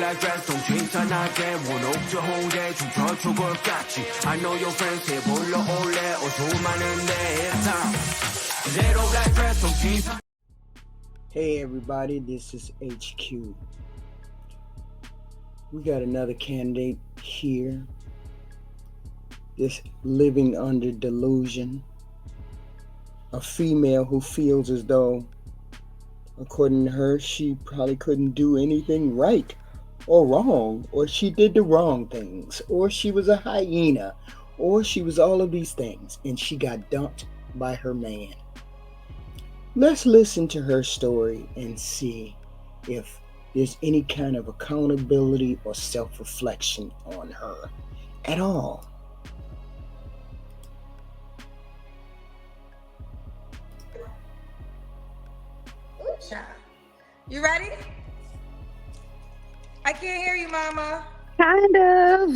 like dress 좀 진짠하게 원옥저 홍대 춤춰 골같이 I know your friends 해 불러올래 어두 많은데 zero black dress 좀 진짠. Hey everybody, this is HQ. We got another candidate here. This living under delusion. A female who feels as though, according to her, she probably couldn't do anything right or wrong, or she did the wrong things, or she was a hyena, or she was all of these things, and she got dumped by her man. Let's listen to her story and see if there's any kind of accountability or self-reflection on her at all. You ready? I can't hear you, Mama. Kind of.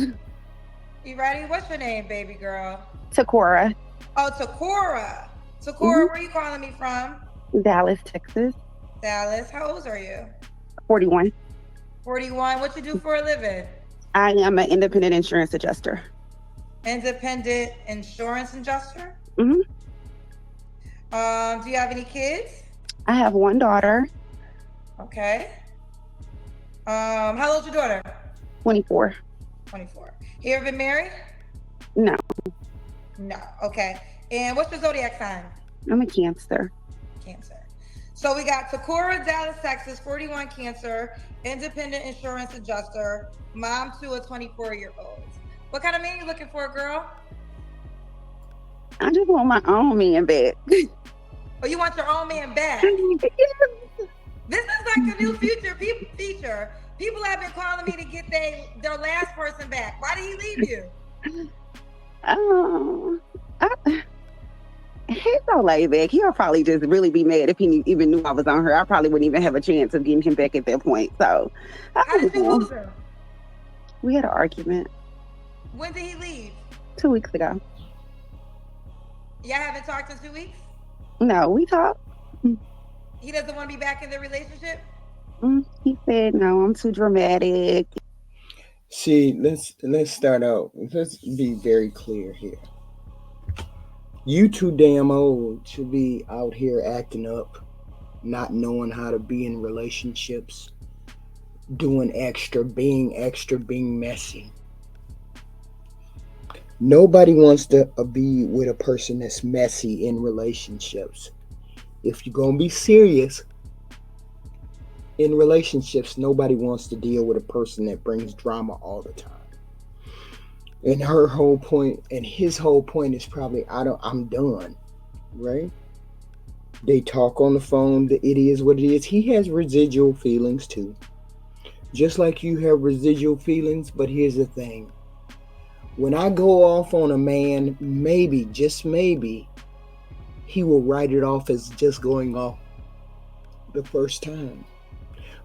You ready? What's your name, baby girl? Takora. Oh, Takora. Takora, where are you calling me from? Dallas, Texas. Dallas. How old are you? 41. 41. What you do for a living? I am an independent insurance adjuster. Independent insurance adjuster? Mm-hmm. Do you have any kids? I have one daughter. Okay. How old's your daughter? 24. 24. You ever been married? No. No. Okay. And what's your zodiac sign? I'm a Cancer. Cancer. So we got Takora, Dallas, Texas, 41, Cancer, independent insurance adjuster, mom to a 24-year-old. What kind of man you looking for, girl? I just want my own man back. Oh, you want your own man back? Yes. This is like a new feature. People have been calling me to get their last person back. Why did he leave you? He's so laid back. He'll probably just really be mad if he even knew I was on her. I probably wouldn't even have a chance of getting him back at that point. So, how did you lose him? We had an argument. When did he leave? 2 weeks ago. Y'all haven't talked in 2 weeks? No, we talked. He doesn't want to be back in the relationship? He said, no, I'm too dramatic. See, let's start out. Let's be very clear here. You too damn old to be out here acting up, not knowing how to be in relationships, doing extra, being messy. Nobody wants to be with a person that's messy in relationships. If you're going to be serious in relationships, nobody wants to deal with a person that brings drama all the time. And her whole point and his whole point is probably, I'm done, right? They talk on the phone. It is what it is. He has residual feelings too. Just like you have residual feelings, but here's the thing. When I go off on a man, maybe, just maybe, he will write it off as just going off the first time.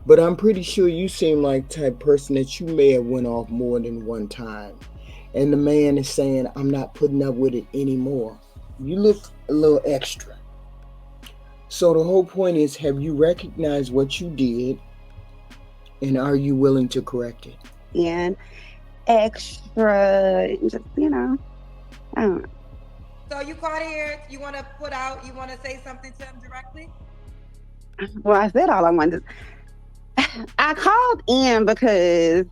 But I'm pretty sure you seem like the type of person that you may have went off more than one time. And the man is saying, I'm not putting up with it anymore. You look a little extra. So the whole point is, have you recognized what you did? And are you willing to correct it? And extra, just, I don't know. So you called here, you want to say something to him directly? Well, I said all I wanted. I called in because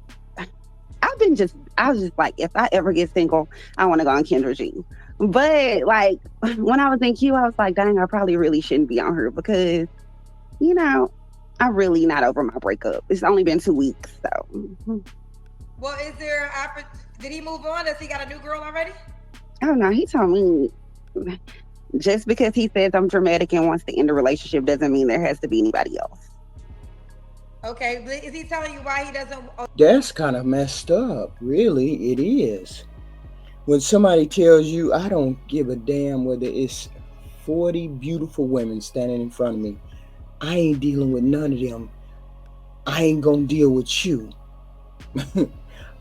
I was just like, if I ever get single, I want to go on Kendra G. But like, when I was in Q, I was like, dang, I probably really shouldn't be on her because, I'm really not over my breakup. It's only been 2 weeks, so. Well, did he move on? Has he got a new girl already? Oh no, he told me just because he says I'm dramatic and wants to end a relationship doesn't mean there has to be anybody else. Okay, is he telling you why he doesn't? That's kind of messed up. Really, it is. When somebody tells you, I don't give a damn whether it's 40 beautiful women standing in front of me, I ain't dealing with none of them. I ain't gonna deal with you.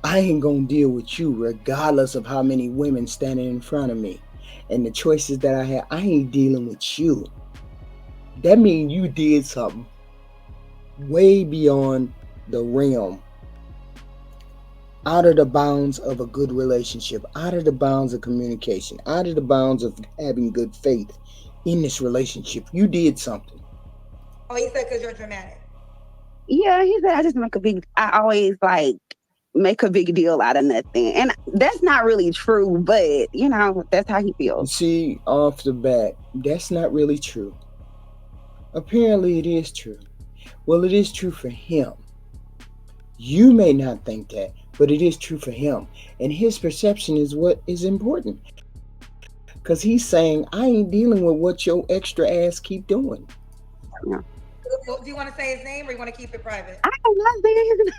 I ain't gonna deal with you regardless of how many women standing in front of me and the choices that I have. I ain't dealing with you. That means you did something way beyond the realm out of the bounds of a good relationship, out of the bounds of communication, out of the bounds of having good faith in this relationship. You did something. Oh, he said because you're dramatic. Yeah, he said I always like make a big deal out of nothing. And that's not really true, but that's how he You feels. see, off the bat, that's not really true. Apparently, it is true. Well, it is true for him. You may not think that, but it is true for him. And his perception is what is important. Because he's saying, I ain't dealing with what your extra ass keep doing. Yeah. Do you want to say his name or you want to keep it private? I don't know his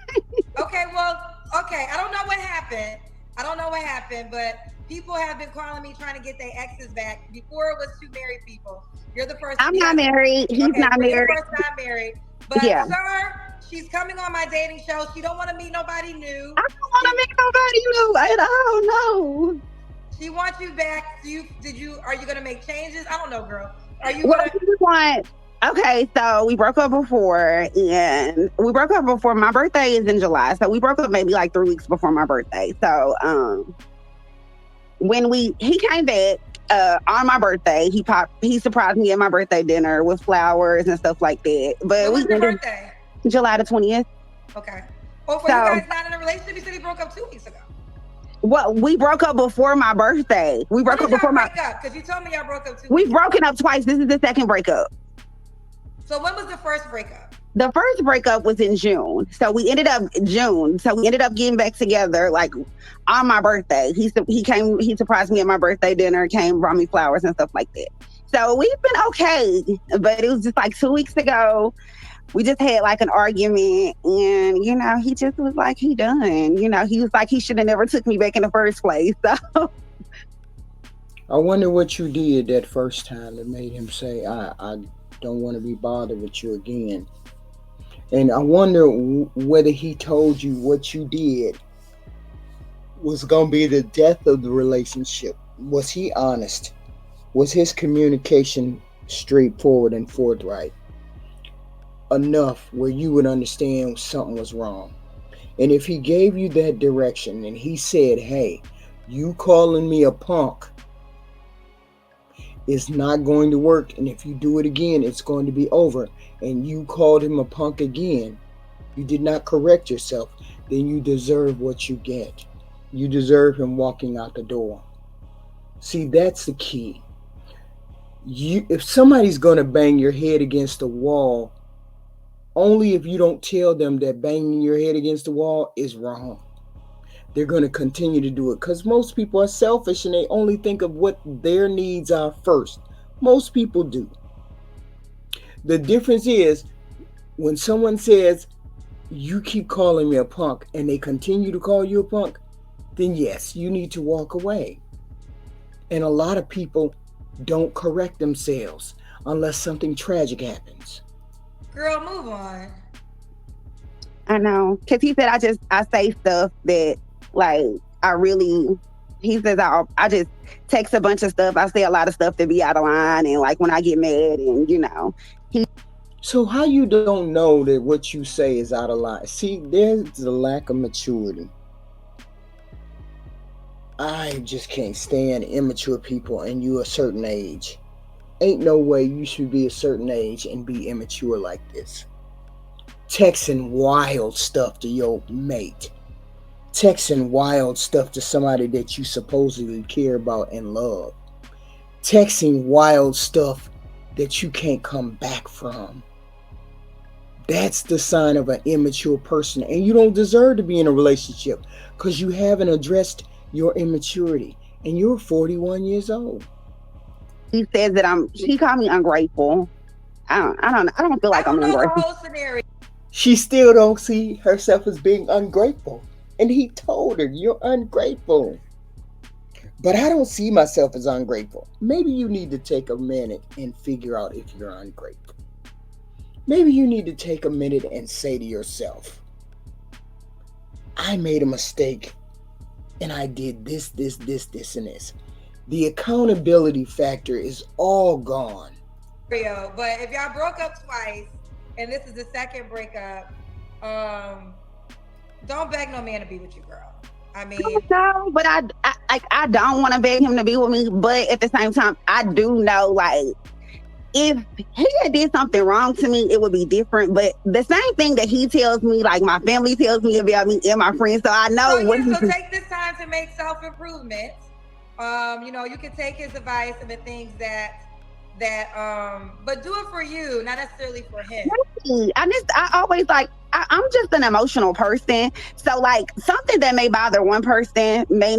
Okay, well, okay. I don't know what happened. I don't know what happened, but people have been calling me trying to get their exes back. Before it was two married people. You're the first. I'm He not hasn't. married. He's Okay, not you're the married. first not married. But Yeah. sir, she's coming on my dating show. She don't want to meet nobody new. I don't want to make nobody new at all. No. She wants you back. Are you gonna make changes? I don't know, girl. Are you Well, gonna he just want. Okay, so we broke up before, and we broke up before my birthday is in July. So we broke up maybe like 3 weeks before my birthday. So when he came back on my birthday, he surprised me at my birthday dinner with flowers and stuff like that. But when we was your ended birthday? July the 20th. Okay. Oh, for you So guys not in a relationship, you said he broke up 2 weeks ago. well, we broke up before my birthday. We When broke did up y'all before my. break up? Because you told me y'all broke up 2 weeks We've ago. broken up twice. This is the second breakup. So when was the first breakup? The first breakup was in June. So we ended up getting back together like on my birthday. He surprised me at my birthday dinner, came, brought me flowers and stuff like that. So we've been okay. But it was just like 2 weeks ago. We just had like an argument and he just was like he done. He was like he should have never took me back in the first place. So I wonder what you did that first time that made him say, I don't want to be bothered with you again. And I wonder whether he told you what you did was going to be the death of the relationship. Was he honest? Was his communication straightforward and forthright enough where you would understand something was wrong? And if he gave you that direction and he said, hey, you calling me a punk is not going to work, and if you do it again, it's going to be over, and you called him a punk again, you did not correct yourself, then you deserve what you get. You deserve him walking out the door. See, that's the key. If somebody's going to bang your head against the wall, only if you don't tell them that banging your head against the wall is wrong. They're going to continue to do it because most people are selfish and they only think of what their needs are first. Most people do. The difference is when someone says, you keep calling me a punk, and they continue to call you a punk, then yes, you need to walk away. And a lot of people don't correct themselves unless something tragic happens. Girl, move on. I know. Because he said I say stuff that like he says I just text a bunch of stuff. I say a lot of stuff that be out of line, and like when I get mad and So how you don't know that what you say is out of line? See, there's the lack of maturity. I just can't stand immature people and you a certain age. Ain't no way you should be a certain age and be immature like this. Texting wild stuff to your mate. Texting wild stuff to somebody that you supposedly care about and love. Texting wild stuff that you can't come back from. That's the sign of an immature person. And you don't deserve to be in a relationship because you haven't addressed your immaturity. And you're 41 years old. he says that he called me ungrateful. I don't feel like I I'm don't know ungrateful. the whole scenario. She still don't see herself as being ungrateful. And he told her, you're ungrateful. But I don't see myself as ungrateful. Maybe you need to take a minute and figure out if you're ungrateful. Maybe you need to take a minute and say to yourself, I made a mistake and I did this, and this. The accountability factor is all gone. But if y'all broke up twice and this is the second breakup, Don't beg no man to be with you, girl. I I don't mean, know, but I don't want to beg him to be with me. But at the same time, I do know, like, if he had did something wrong to me, it would be different. But the same thing that he tells me, like my family tells me about me and my friends, so I know so what yeah, he's. so take this time to make self improvement. You can take his advice and the things that but do it for you, not necessarily for him. I always like. I'm just an emotional person, so like something that may bother one person may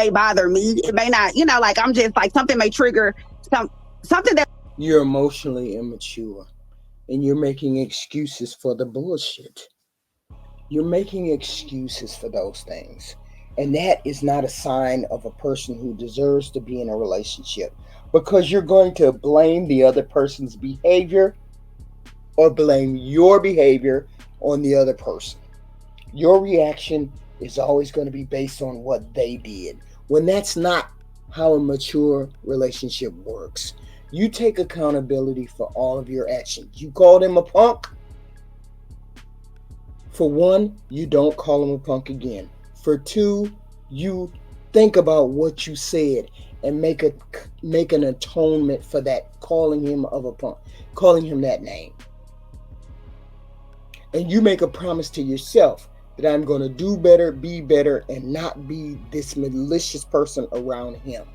bother me. It may not, like I'm just like something may trigger some something that. You're emotionally immature and you're making excuses for the bullshit. You're making excuses for those things. And that is not a sign of a person who deserves to be in a relationship, because you're going to blame the other person's behavior or blame your behavior on the other person. Your reaction is always going to be based on what they did, when that's not how a mature relationship works. You take accountability for all of your actions. You called him a punk. For one, you don't call him a punk again. For two, you think about what you said and make an atonement for that, calling him of a punk, calling him that name. And you make a promise to yourself that I'm going to do better, be better, and not be this malicious person around him.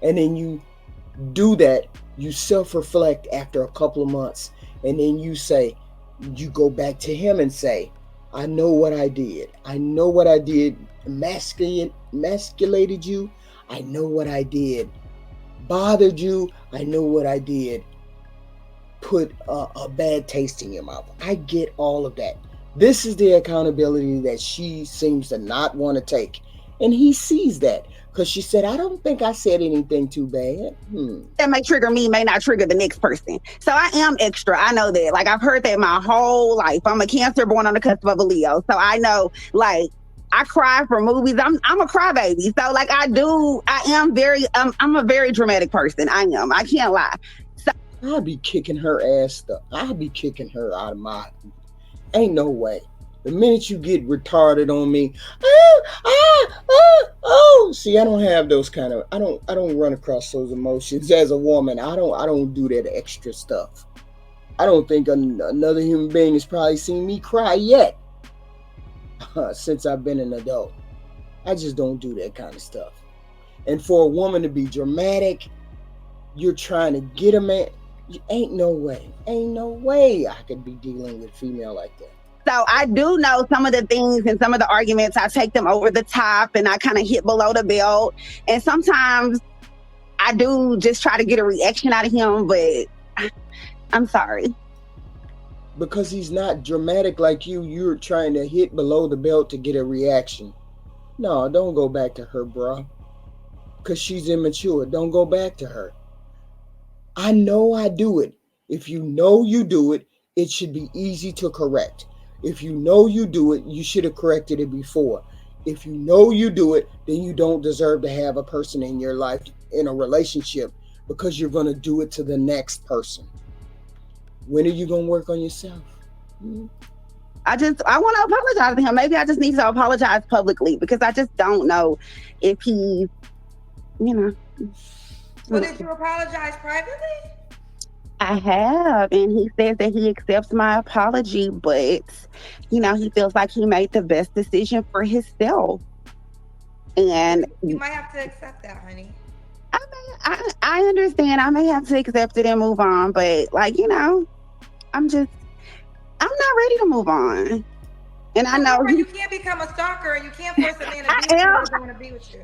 And then you do that, you self-reflect after a couple of months, and then you go back to him and say, I know what I did. I know what I did emasculated you. I know what I did bothered you. I know what I did put a bad taste in your mouth. I get all of that. This is the accountability that she seems to not want to take. And he sees that, because she said, I don't think I said anything too bad. That may trigger me may not trigger the next person. So I am extra. I know that. Like I've heard that my whole life. I'm a Cancer born on the cusp of a Leo. So I know, like, I cry for movies. I'm a crybaby. So like I am very I'm a very dramatic person. I am. I can't lie. So I'd be kicking her ass up. I'd be kicking her out of my. Ain't no way. The minute you get retarded on me, see, I don't have those kind of. I don't run across those emotions as a woman. I don't do that extra stuff. I don't think another human being has probably seen me cry yet since I've been an adult. I just don't do that kind of stuff. And for a woman to be dramatic, you're trying to get a man. Ain't no way I could be dealing with a female like that. So I do know some of the things and some of the arguments, I take them over the top and I kind of hit below the belt. And sometimes I do just try to get a reaction out of him, but I'm sorry. Because he's not dramatic like you. You're trying to hit below the belt to get a reaction. No, don't go back to her, bro. Because she's immature. Don't go back to her. I know I do it. If you know you do it, it should be easy to correct. If you know you do it, you should have corrected it before. If you know you do it, then you don't deserve to have a person in your life in a relationship, because you're going to do it to the next person. When are you going to work on yourself? I want to apologize to him. Maybe I just need to apologize publicly, because I just don't know if he, Well, did you apologize privately? I have, and he says that he accepts my apology, but he feels like he made the best decision for himself. And you might have to accept that, honey. I understand. I may have to accept it and move on, but I'm not ready to move on. And I know you can't become a stalker, and you can't force a man to be with you if they want to be with you.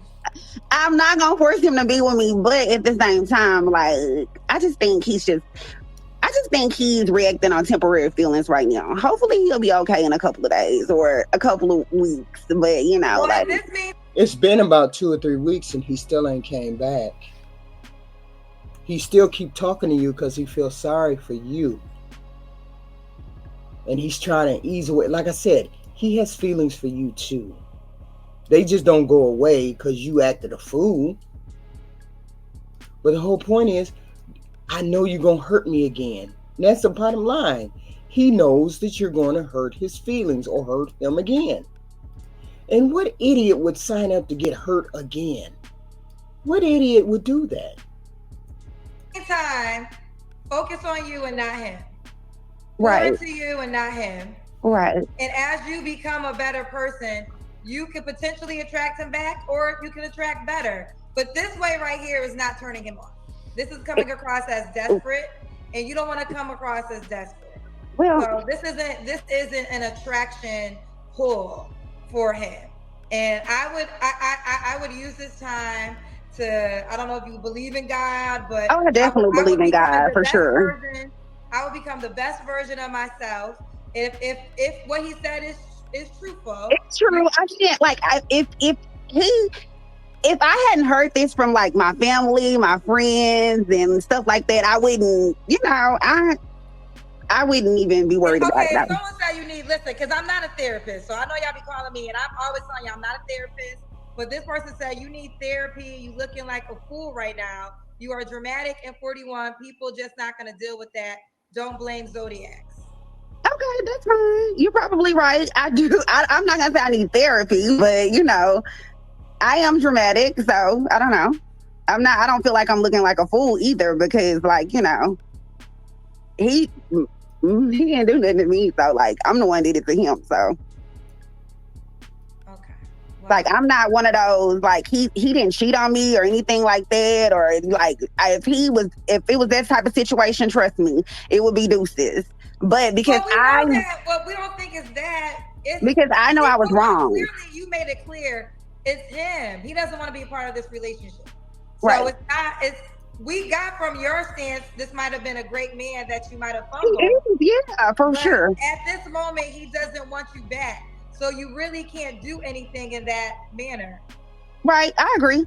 I'm not gonna force him to be with me, but at the same time, like I just think he's reacting on temporary feelings right now. Hopefully he'll be okay in a couple of days or a couple of weeks. But well, this means it's been about 2 or 3 weeks and he still ain't came back. He still keep talking to you because he feels sorry for you. And he's trying to ease away. Like I said, he has feelings for you too. They just don't go away because you acted a fool. But the whole point is, I know you're going to hurt me again. And that's the bottom line. he knows that you're going to hurt his feelings or hurt him again. And what idiot would sign up to get hurt again? What idiot would do that? Time, focus on you and not him. Right. To you and not him. Right. And as you become a better person, you could potentially attract him back, or you can attract better. But this way right here is not turning him on. This is coming across as desperate, and you don't want to come across as desperate. Well, so this isn't an attraction pull for him. And I would use this time to, I don't know if you believe in God, but I definitely believe in God for sure. I will become the best version of myself if what he said is truthful. It's true. I can't, like, if I hadn't heard this from like my family, my friends, and stuff like that, I wouldn't, I wouldn't even be worried about that. Okay, someone said you need, listen, because I'm not a therapist, so I know y'all be calling me, and I'm always telling you I'm not a therapist. But this person said you need therapy. You looking like a fool right now. You are dramatic and 41. People just not going to deal with that. Don't blame zodiacs. Okay, that's fine. You're probably right. I do. I'm not gonna say I need therapy, but I am dramatic, so I don't know. I don't feel like I'm looking like a fool either, because like, he didn't do nothing to me, so like I'm the one that did it to him. So okay. Well, like I'm not one of those, like he didn't cheat on me or anything like that, or like if it was that type of situation, trust me, it would be deuces. But because what we don't think is that. Because I know I was wrong. Clearly, you made it clear it's him. He doesn't want to be a part of this relationship. So right. It's not. We got from your stance, this might have been a great man that you might have fumbled. Yeah, for sure. At this moment, he doesn't want you back. So you really can't do anything in that manner. Right. I agree.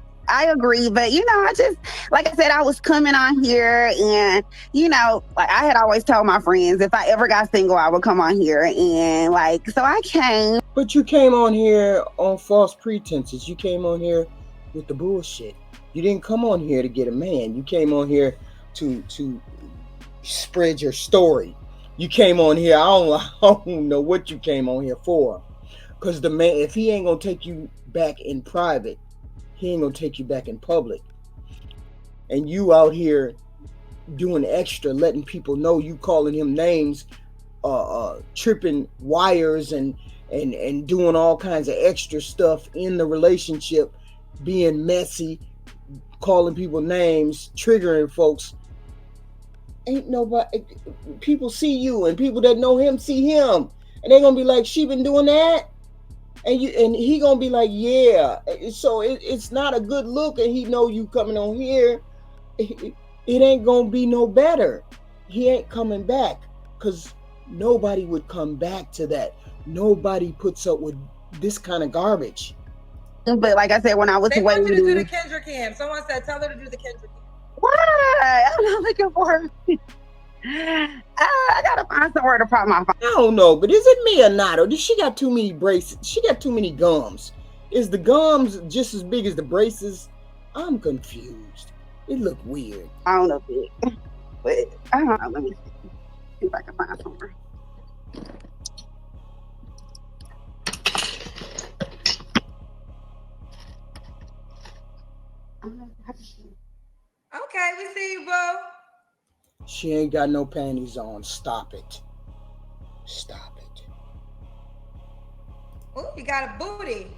But I just, like I said, I was coming on here and, like I had always told my friends if I ever got single, I would come on here. And like, so I came. But you came on here on false pretenses. You came on here with the bullshit. You didn't come on here to get a man. You came on here to spread your story. You came on here, I don't know what you came on here for. Because the man, if he ain't going to take you back in private, he ain't gonna take you back in public. And you out here doing extra, letting people know you calling him names, tripping wires and doing all kinds of extra stuff in the relationship, being messy, calling people names, triggering folks. Ain't nobody, people see you, and people that know him see him, and they gonna be like, she been doing that? And he gonna be like, yeah. So it's not a good look, and he know you coming on here. It ain't gonna be no better. He ain't coming back, because nobody would come back to that. Nobody puts up with this kind of garbage. But like I said, when I was waiting, they want you to do the Kendrick cam. Someone said, tell her to do the Kendrick cam. Why? I'm not looking for her. I gotta find somewhere to pop my phone. I don't know, but is it me or not? Or does she got too many braces? She got too many gums. Is the gums just as big as the braces? I'm confused. It look weird. I don't know, but I don't know. Let me see if I can find somewhere. Okay, we see you, boo. She ain't got no panties on. Stop it. Stop it. Oh, you got a booty.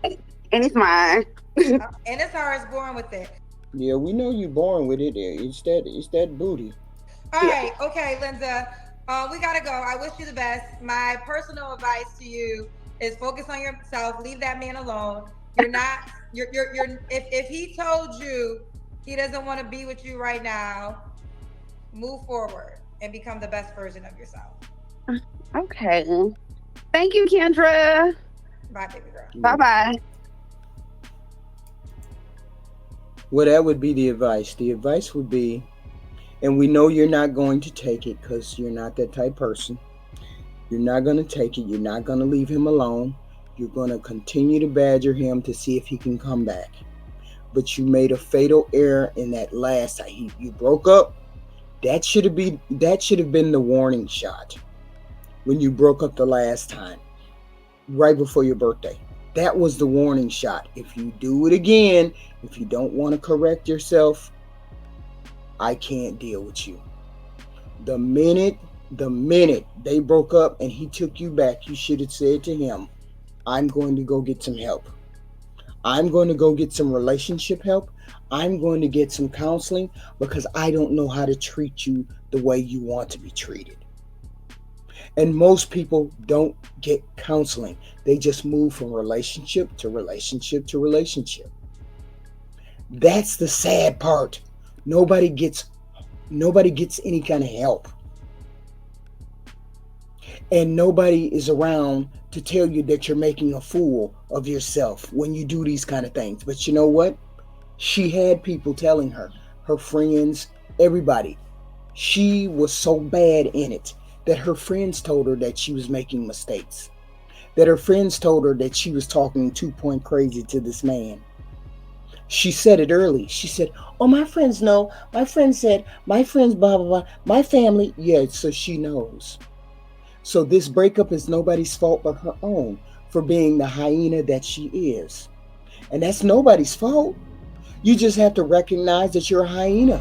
And it's mine. And it's hers, born with it. Yeah, we know you born with it. It's that booty. All right, okay, Linda. We gotta go. I wish you the best. My personal advice to you is focus on yourself. Leave that man alone. You're not. You're. If he told you he doesn't want to be with you right now, move forward and become the best version of yourself. Okay. Thank you, Kendra. Bye, baby girl. Bye-bye. Well, that would be the advice. The advice would be, and we know you're not going to take it because you're not that type person. You're not going to take it. You're not going to leave him alone. You're going to continue to badger him to see if he can come back. But you made a fatal error in that last time. You broke up. That should have been the warning shot when you broke up the last time, right before your birthday. That was the warning shot. If you do it again, if you don't want to correct yourself, I can't deal with you. The minute the minute they broke up and he took you back, you should have said to him, I'm going to go get some help. I'm going to go get some relationship help. I'm going to get some counseling because I don't know how to treat you the way you want to be treated. And most people don't get counseling. They just move from relationship to relationship to relationship. That's the sad part. Nobody gets nobody gets any kind of help. And nobody is around to tell you that you're making a fool of yourself when you do these kind of things. But you know what? She had people telling her, her friends, everybody. She was so bad in it that her friends told her that she was making mistakes. That her friends told her that she was talking 2 point crazy to this man. She said it early. She said, oh, my friends know. My friends said, my friends, blah, blah, blah. My family. Yeah, so she knows. So this breakup is nobody's fault but her own for being the hyena that she is. And that's nobody's fault. You just have to recognize that you're a hyena.